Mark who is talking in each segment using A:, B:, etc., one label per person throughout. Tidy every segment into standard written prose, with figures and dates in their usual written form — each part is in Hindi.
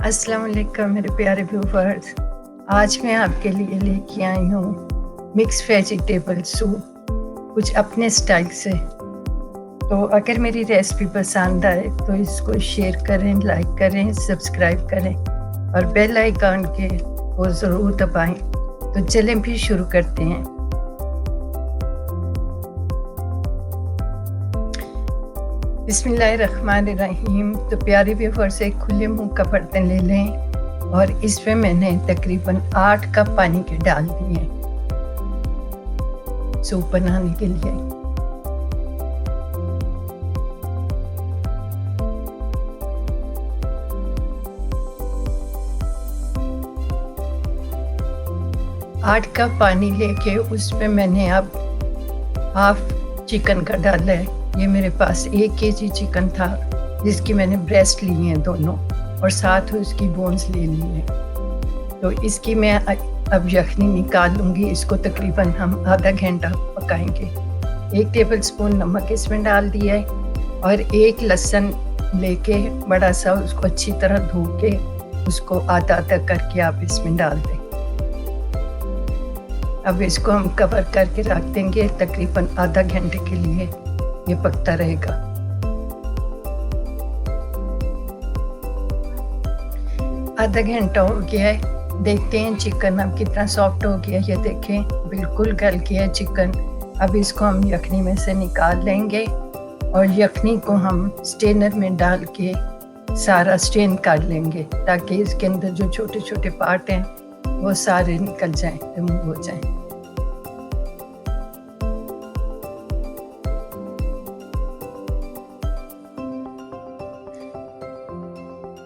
A: अस्सलाम वालेकुम मेरे प्यारे व्यूवर्स। आज मैं आपके लिए लेके आई हूँ मिक्स वेजिटेबल सूप, कुछ अपने स्टाइल से। तो अगर मेरी रेसिपी पसंद आए तो इसको शेयर करें, लाइक करें, सब्सक्राइब करें और बेल आइकन के को ज़रूर दबाएं। तो चलें फिर शुरू करते हैं। बिस्मिल्लाहिर्रहमानिर्रहीम। तो प्यारी व्यूअर्स, एक खुले मुंह का बर्तन ले लें और इसमें मैंने तकरीबन 8 कप पानी के डाल दिए सूप बनाने के लिए। आठ कप पानी लेके उसमें मैंने अब हाफ चिकन का डाला है। ये मेरे पास 1 केजी चिकन था जिसकी मैंने ब्रेस्ट ली हैं दोनों और साथ उसकी बोन्स ले ली हैं। तो इसकी मैं अब यखनी निकाल लूँगी। इसको तकरीबन हम आधा घंटा पकाएंगे। 1 टेबलस्पून नमक इसमें डाल दिया है और 1 लहसुन लेके बड़ा सा उसको अच्छी तरह धो के उसको आधा आधा करके आप इसमें डाल दें। अब इसको हम कवर करके रख देंगे तकरीबन आधा घंटे के लिए। ये पकता रहेगा। आधा घंटा हो गया है। देखते हैं चिकन अब कितना सॉफ्ट हो गया। ये देखें बिल्कुल गल गया है चिकन। अब इसको हम यखनी में से निकाल लेंगे और यखनी को हम स्ट्रेनर में डाल के सारा स्ट्रेन कर लेंगे ताकि इसके अंदर जो छोटे छोटे पार्ट हैं वो सारे निकल जाएं, रिमूव हो जाएं।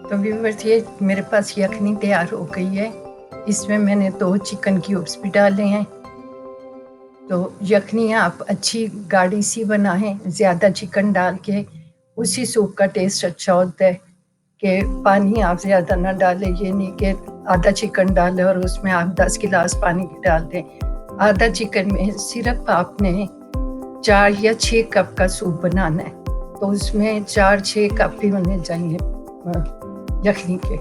A: तो व्यूअर्स, ये मेरे पास यखनी तैयार हो गई है। इसमें मैंने 2 चिकन क्यूब्स भी डाले हैं। तो यखनी आप अच्छी गाढ़ी सी बनाएं, ज़्यादा चिकन डाल के उसी सूप का टेस्ट अच्छा होता है कि पानी आप ज़्यादा ना डालें। ये नहीं कि आधा चिकन डालें और उसमें आप 10 गिलास पानी डाल दें। आधा चिकन में सिर्फ आपने 4 या 6 कप का सूप बनाना है, तो उसमें 4-6 कप भी होने चाहिए यखनी के।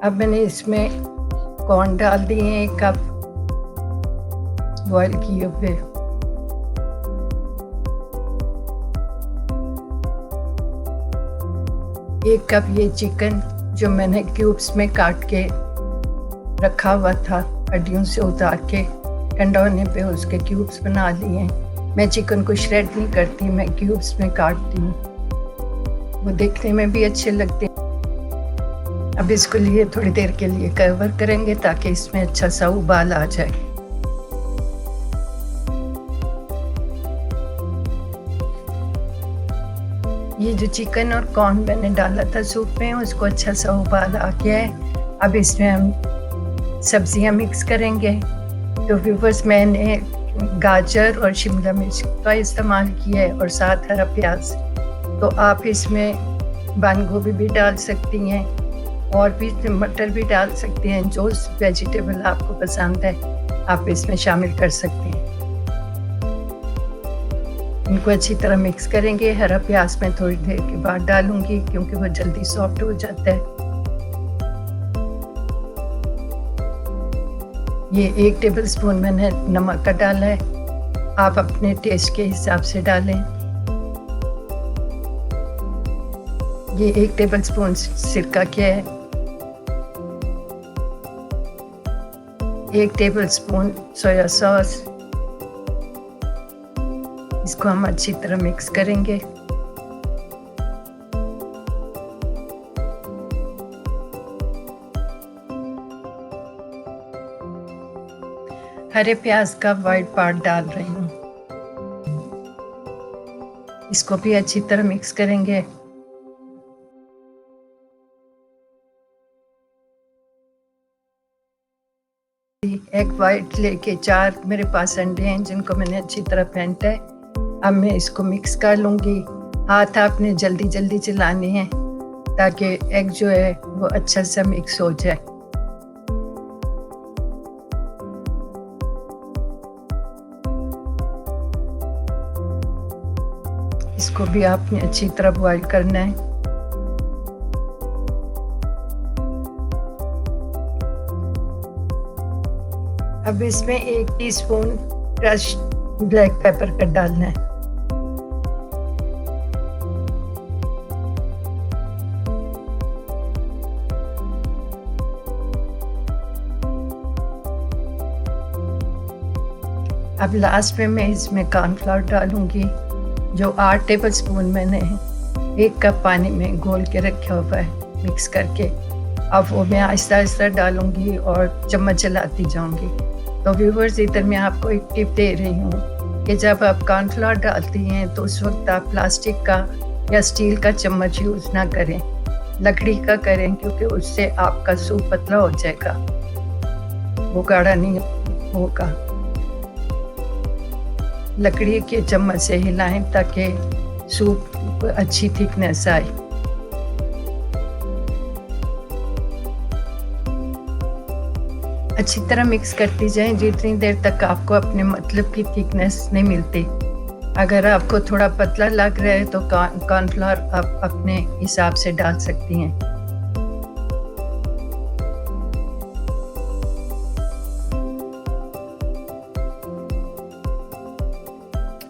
A: अब मैंने इसमें कॉर्न डाल दिए हैं 1 कप बॉयल किए हुए। एक कप ये चिकन जो मैंने क्यूब्स में काट के रखा हुआ था, हड्डियों से उतार के ठंडा होने पे उसके क्यूब्स बना लिए हैं। मैं चिकन को श्रेड नहीं करती, मैं क्यूब्स में काटती हूँ, वो देखने में भी अच्छे लगते हैं। अब इसको लिए थोड़ी देर के लिए कवर करेंगे ताकि इसमें अच्छा सा उबाल आ जाए। ये जो चिकन और कॉर्न मैंने डाला था सूप में, उसको अच्छा सा उबाल आ गया है। अब इसमें हम सब्जियां मिक्स करेंगे। तो व्यूअर्स, मैंने गाजर और शिमला मिर्च का इस्तेमाल किया है और साथ हरा प्याज। तो आप इसमें बंद गोभी भी डाल सकती हैं और भी मटर भी डाल सकते हैं। जो वेजिटेबल आपको पसंद है आप इसमें शामिल कर सकते हैं। इनको अच्छी तरह मिक्स करेंगे। हरा प्याज मैं थोड़ी देर के बाद डालूंगी क्योंकि वो जल्दी सॉफ्ट हो जाता है। ये 1 टेबलस्पून मैंने नमक का डाला है, आप अपने टेस्ट के हिसाब से डालें। ये 1 टेबलस्पून सिरका क्या है, 1 टेबलस्पून सोया सॉस। इसको हम अच्छी तरह मिक्स करेंगे। हरे प्याज का वाइट पार्ट डाल रही हूँ। इसको भी अच्छी तरह मिक्स करेंगे। एग वाइट लेके 4 मेरे पास अंडे हैं जिनको मैंने अच्छी तरह फेंटा है। अब मैं इसको मिक्स कर लूँगी। हाथ आपने जल्दी जल्दी चलाने हैं ताकि एग जो है वो अच्छा सा मिक्स हो जाए। इसको भी आपने अच्छी तरह बॉईल करना है। अब इसमें 1 टीस्पून क्रश ब्लैक पेपर का डालना है। अब लास्ट में मैं इसमें कॉर्नफ्लोर डालूंगी, जो 8 टेबल स्पून मैंने 1 कप पानी में घोल के रखा हुआ है मिक्स करके। अब वो मैं आहिस्ता आहिस्ता डालूंगी और चम्मच चलाती जाऊंगी। तो व्यूवर्स, इधर मैं आपको एक टिप दे रही हूँ कि जब आप कॉर्नफ्लोर डालती हैं तो उस वक्त आप प्लास्टिक का या स्टील का चम्मच यूज़ ना करें, लकड़ी का करें, क्योंकि उससे आपका सूप पतला हो जाएगा, वो गाढ़ा नहीं होगा। लकड़ी के चम्मच से हिलाएं ताकि सूप को अच्छी थिकनेस आए। अच्छी तरह मिक्स करती जाएं जितनी देर तक आपको अपने मतलब की थिकनेस नहीं मिलती। अगर आपको थोड़ा पतला लग रहा है तो कॉर्नफ्लोर आप अपने हिसाब से डाल सकती हैं।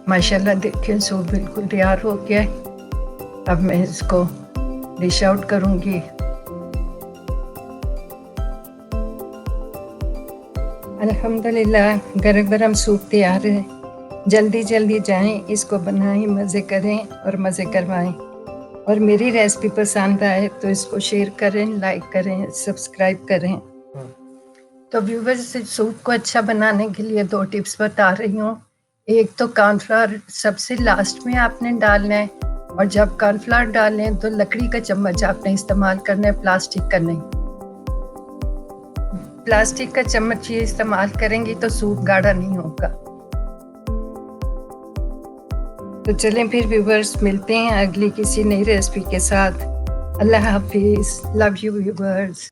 A: माशाल्लाह, देखिए सूप बिल्कुल तैयार हो गया है। अब मैं इसको डिश आउट करूंगी। अल्हम्दुलिल्लाह, गरम गरम सूप तैयार है। जल्दी जल्दी जाएं, इसको बनाएं, मज़े करें और मज़े करवाएं। और मेरी रेसिपी पसंद आए तो इसको शेयर करें, लाइक करें, सब्सक्राइब करें। तो व्यूवर्स, सूप को अच्छा बनाने के लिए 2 टिप्स बता रही हूँ। एक तो कॉर्नफ्लोर सबसे लास्ट में आपने डालना है, और जब कॉर्नफ्लोर डालें तो लकड़ी का चम्मच आपने इस्तेमाल करना है, प्लास्टिक का नहीं। प्लास्टिक का चम्मच ये इस्तेमाल करेंगी तो सूप गाढ़ा नहीं होगा। तो चलें फिर व्यूवर्स, मिलते हैं अगली किसी नई रेसिपी के साथ। अल्लाह हाफिज। Love you viewers.